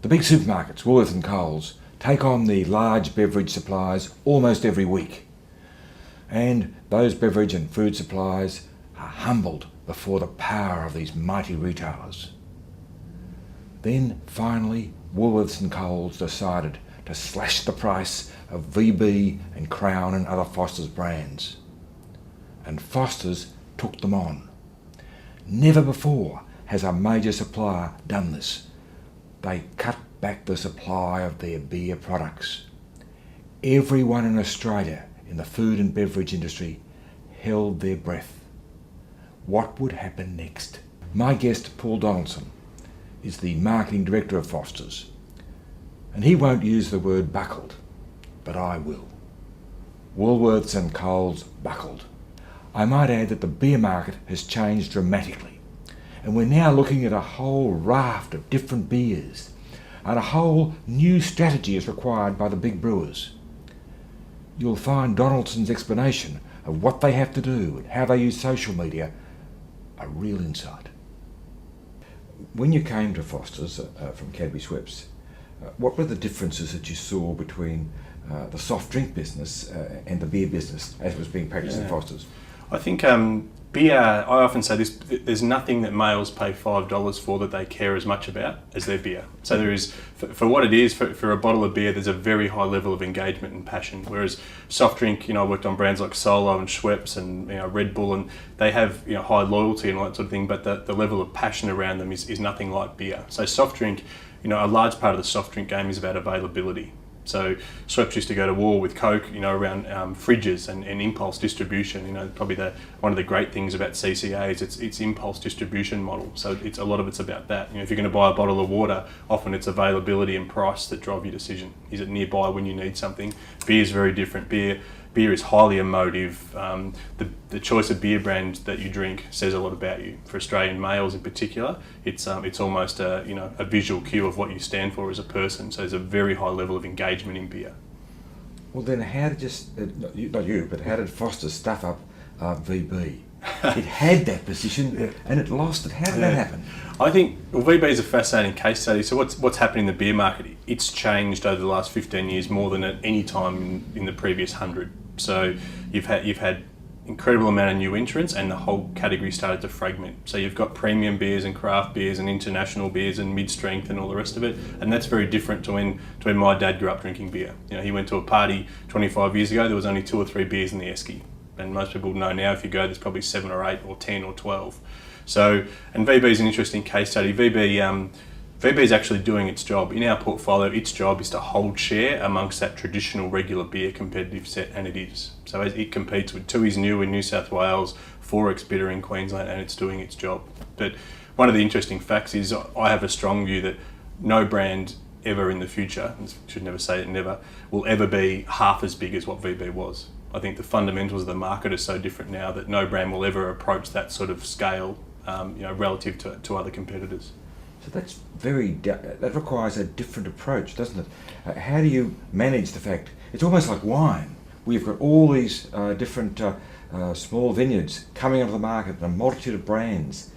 The big supermarkets, Woolworths and Coles, take on the large beverage supplies almost every week. And those beverage and food suppliers are humbled before the power of these mighty retailers. Then finally, Woolworths and Coles decided to slash the price of VB and Crown and other Foster's brands. And Foster's took them on. Never before has a major supplier done this. They cut back the supply of their beer products. Everyone in Australia in the food and beverage industry held their breath. What would happen next? My guest, Paul Donaldson, is the marketing director of Foster's, and he won't use the word buckled, but I will. Woolworths and Coles buckled. I might add that the beer market has changed dramatically, and we're now looking at a whole raft of different beers, and a whole new strategy is required by the big brewers. You'll find Donaldson's explanation of what they have to do and how they use social media a real insight. When you came to Foster's from Cadbury Schweppes, what were the differences that you saw between the soft drink business and the beer business as it was being practiced at Foster's? I think beer, I often say this, there's nothing that males pay $5 for that they care as much about as their beer. So there is, for what it is, for a bottle of beer, there's a very high level of engagement and passion. Whereas soft drink, I worked on brands like Solo and Schweppes and Red Bull, and they have high loyalty and all that sort of thing, but the level of passion around them is nothing like beer. So soft drink, a large part of the soft drink game is about availability. So Schweppes used to go to war with Coke, around fridges and impulse distribution. Probably one of the great things about CCA is its impulse distribution model. So a lot of it's about that. If you're going to buy a bottle of water, often it's availability and price that drive your decision. Is it nearby when you need something? Beer is very different. Beer is highly emotive. The choice of beer brand that you drink says a lot about you. For Australian males in particular, it's almost a visual cue of what you stand for as a person. So there's a very high level of engagement in beer. Well, then how did Foster stuff up VB? It had that position and it lost it. How did that happen? I think VB is a fascinating case study. So what's happened in the beer market? It's changed over the last 15 years more than at any time in the previous 100. So you've had incredible amount of new entrants, and the whole category started to fragment. So you've got premium beers and craft beers and international beers and mid-strength and all the rest of it, and that's very different to when my dad grew up drinking beer. He went to a party 25 years ago. There was only 2 or 3 beers in the esky, and most people know now if you go, there's probably 7 or 8 or 10 or 12. So, and VB is an interesting case study. VB is actually doing its job. In our portfolio, its job is to hold share amongst that traditional regular beer competitive set, and it is. So it competes with Tooheys New in New South Wales, Forex Bitter in Queensland, and it's doing its job. But one of the interesting facts is I have a strong view that no brand ever in the future, and should never say it never, will ever be half as big as what VB was. I think the fundamentals of the market are so different now that no brand will ever approach that sort of scale, relative to other competitors. So that requires a different approach, doesn't it? How do you manage the fact it's almost like wine? We've got all these different small vineyards coming onto the market and a multitude of brands.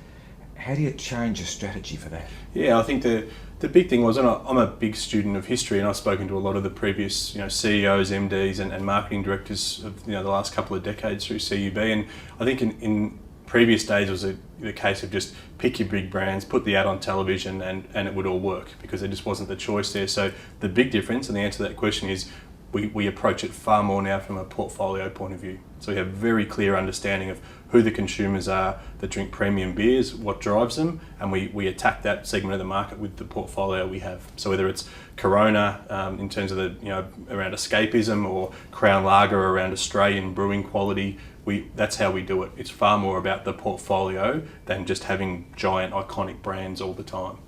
How do you change a strategy for that? Yeah, I think the big thing was, and I'm a big student of history, and I've spoken to a lot of the previous CEOs, MDs, and marketing directors of the last couple of decades through CUB, and I think in previous days it was the case of just pick your big brands, put the ad on television, and it would all work because there just wasn't the choice there. So the big difference, and the answer to that question is, we approach it far more now from a portfolio point of view. So we have very clear understanding of who the consumers are that drink premium beers, what drives them, and we attack that segment of the market with the portfolio we have. So whether it's Corona in terms of around escapism, or Crown Lager around Australian brewing quality, that's how we do it. It's far more about the portfolio than just having giant iconic brands all the time.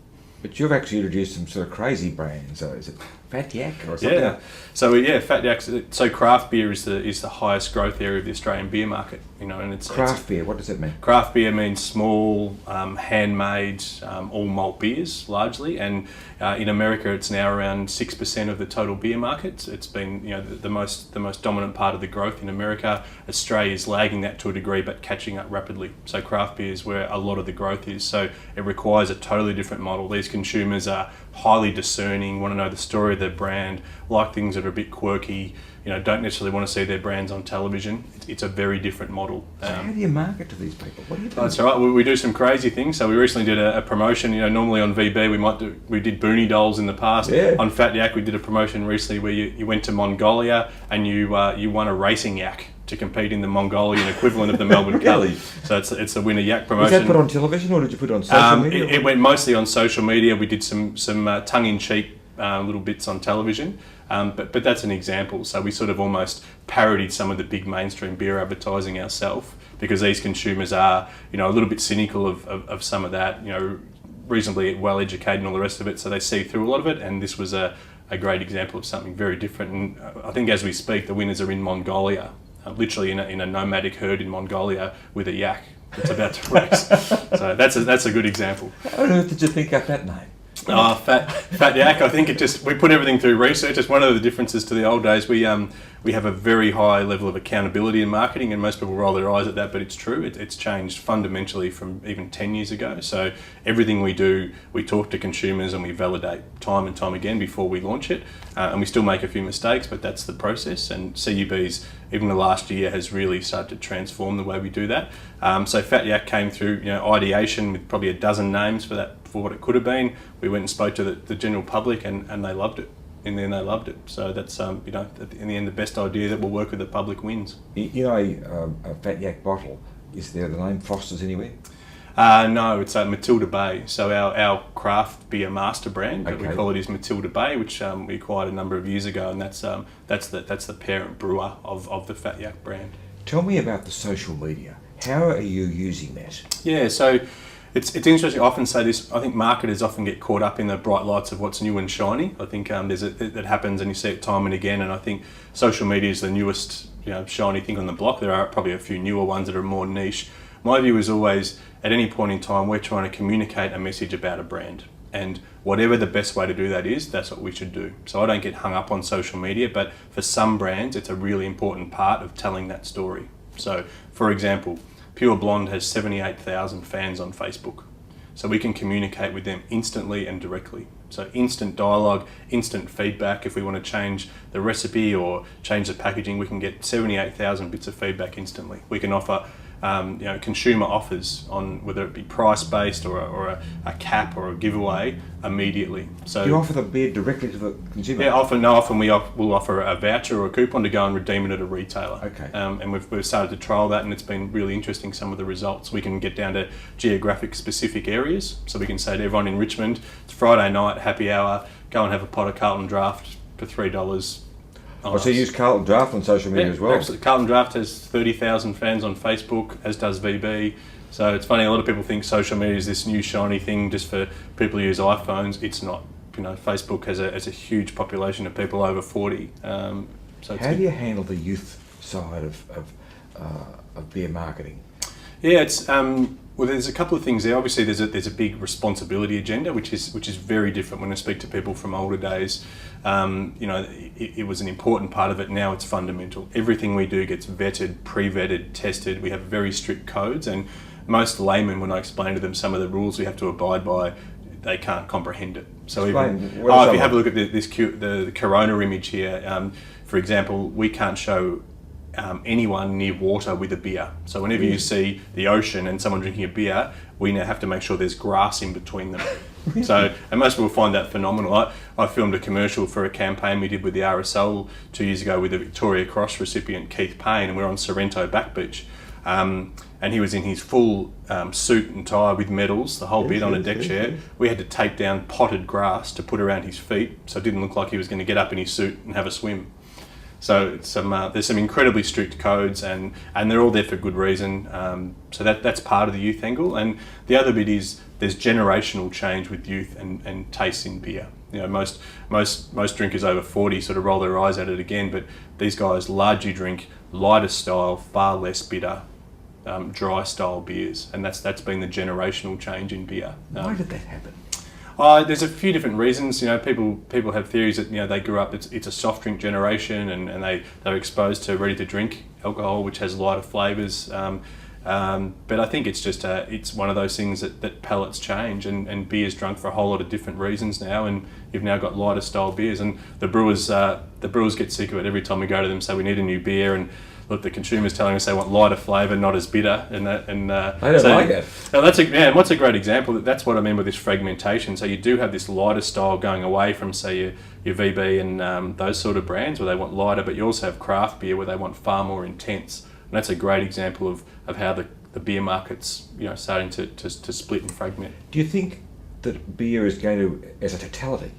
But you've actually introduced some sort of crazy brands. Is it Fat Yak or something? Yeah. So Fat Yak. So craft beer is the highest growth area of the Australian beer market. And it's craft beer. What does that mean? Craft beer means small, handmade, all malt beers largely. And in America, it's now around 6% of the total beer market. It's been the most dominant part of the growth in America. Australia is lagging that to a degree, but catching up rapidly. So craft beer is where a lot of the growth is. So it requires a totally different model. These consumers are highly discerning, want to know the story of their brand, like things that are a bit quirky, don't necessarily want to see their brands on television. It's a very different model. So how do you market to these people? What do you do? That's all right. We do some crazy things. So we recently did a promotion. Normally on VB we did Boonie Dolls in the past. Yeah. On Fat Yak we did a promotion recently where you went to Mongolia and you won a racing yak to compete in the Mongolian equivalent of the Melbourne Really? Cup. So it's the winner yak Was promotion. that put on television or did you put it on social media? It went mostly on social media. We did some tongue-in-cheek little bits on television, but that's an example. So we sort of almost parodied some of the big mainstream beer advertising ourselves, because these consumers are a little bit cynical of some of that, reasonably well educated and all the rest of it, so they see through a lot of it, and this was a great example of something very different. And I think as we speak, the winners are in Mongolia, literally in a nomadic herd in Mongolia with a yak that's about to race. So that's a good example. How on earth did you think up that name? Fat Yak. I think we put everything through research. It's one of the differences to the old days. We have a very high level of accountability in marketing, and most people roll their eyes at that, but it's true. It's changed fundamentally from even 10 years ago. So everything we do, we talk to consumers and we validate time and time again before we launch it. And we still make a few mistakes, but that's the process. And CUB's, even the last year, has really started to transform the way we do that. So Fat Yak came through ideation with probably a dozen names for what it could have been. We went and spoke to the general public, and they loved it. In the end, they loved it. So that's in the end, the best idea that will work with the public wins. A Fat Yak bottle, is there the name Foster's anywhere? No, it's Matilda Bay. So our craft beer master brand, that we call it, is Matilda Bay, which we acquired a number of years ago, and that's the parent brewer of the Fat Yak brand. Tell me about the social media. How are you using that? Yeah, so it's interesting. I often say this. I think marketers often get caught up in the bright lights of what's new and shiny. I think that happens, and you see it time and again. And I think social media is the newest shiny thing on the block. There are probably a few newer ones that are more niche. My view is always, at any point in time, we're trying to communicate a message about a brand. And whatever the best way to do that is, that's what we should do. So I don't get hung up on social media, but for some brands, it's a really important part of telling that story. So, for example, Pure Blonde has 78,000 fans on Facebook. So we can communicate with them instantly and directly. So instant dialogue, instant feedback. If we want to change the recipe or change the packaging, we can get 78,000 bits of feedback instantly. We can offer consumer offers on whether it be price-based or a cap or a giveaway immediately. So you offer the beer directly to the consumer? Yeah, often we'll offer a voucher or a coupon to go and redeem it at a retailer. Okay. And we've started to trial that, and it's been really interesting, some of the results. We can get down to geographic specific areas, so we can say to everyone in Richmond, it's Friday night, happy hour, go and have a pot of Carlton Draft for $3. So you use Carlton Draft on social media as well? Absolutely. Carlton Draft has 30,000 fans on Facebook, as does VB. So it's funny, a lot of people think social media is this new shiny thing just for people who use iPhones. It's not. Facebook has a huge population of people over 40. How do you handle the youth side of beer marketing? Yeah, it's well, there's a couple of things there. Obviously, there's a big responsibility agenda, which is very different when I speak to people from older days. It was an important part of it. Now it's fundamental. Everything we do gets vetted, pre-vetted, tested. We have very strict codes, and most laymen, when I explain to them some of the rules we have to abide by, they can't comprehend it. So if you have a look at the Corona image here, for example, we can't show anyone near water with a beer. So whenever you see the ocean and someone drinking a beer, we now have to make sure there's grass in between them. So, and most people find that phenomenal. I filmed a commercial for a campaign we did with the RSL 2 years ago with the Victoria Cross recipient Keith Payne, and we're on Sorrento Back Beach. And he was in his full suit and tie with medals, the whole bit on a deck chair. We had to take down potted grass to put around his feet, so it didn't look like he was going to get up in his suit and have a swim. So there's some incredibly strict codes, and they're all there for good reason. So that's part of the youth angle. And the other bit is there's generational change with youth and tastes in beer. Most drinkers over 40 sort of roll their eyes at it again, but these guys largely drink lighter style, far less bitter, dry style beers, and that's been the generational change in beer. Why did that happen? There's a few different reasons. People have theories that they grew up. It's a soft drink generation, and they're exposed to ready to drink alcohol, which has lighter flavours. But I think it's just it's one of those things that palates change, and beer's drunk for a whole lot of different reasons now, and you've now got lighter style beers, and the brewers get sick of it every time we go to them, say we need a new beer, and look, the consumers telling us they want lighter flavour, not as bitter, and they don't like it. And what's a great example? That's what I mean with this fragmentation. So you do have this lighter style going away from, say, your VB and those sort of brands where they want lighter, but you also have craft beer where they want far more intense. And that's a great example of how the beer market's starting to split and fragment. Do you think that beer is going to, as a totality,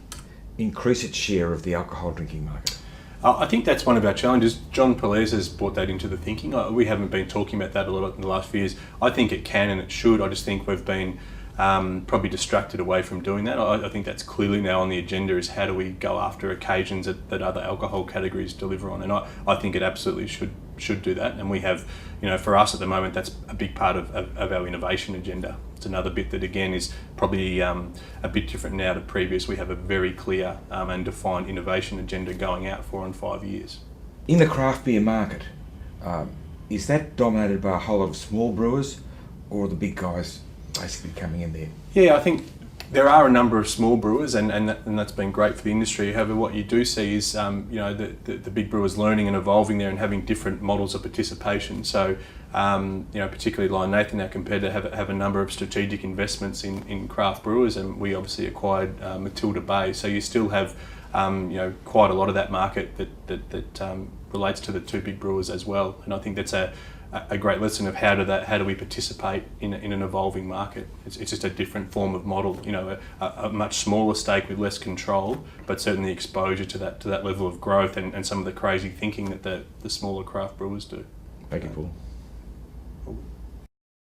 increase its share of the alcohol drinking market? I think that's one of our challenges. John Pelez has brought that into the thinking. We haven't been talking about that a lot in the last few years. I think it can and it should. I just think we've been probably distracted away from doing that. I think that's clearly now on the agenda, is how do we go after occasions that other alcohol categories deliver on. And I think it absolutely should do that. And we have, for us at the moment, that's a big part of our innovation agenda. It's another bit that, again, is probably a bit different now to previous. We have a very clear and defined innovation agenda going out 4 and 5 years. In the craft beer market, is that dominated by a whole lot of small brewers, or are the big guys basically coming in there? Yeah, I think there are a number of small brewers, and that's been great for the industry. However, what you do see is the big brewers learning and evolving there and having different models of participation. So particularly Lion Nathan, our competitor, have a number of strategic investments in craft brewers, and we obviously acquired Matilda Bay. So you still have quite a lot of that market that relates to the two big brewers as well. And I think that's a great lesson of how do we participate in an evolving market. It's just a different form of model, a much smaller stake with less control, but certainly exposure to that level of growth and some of the crazy thinking that the smaller craft brewers do. Thank you, Paul.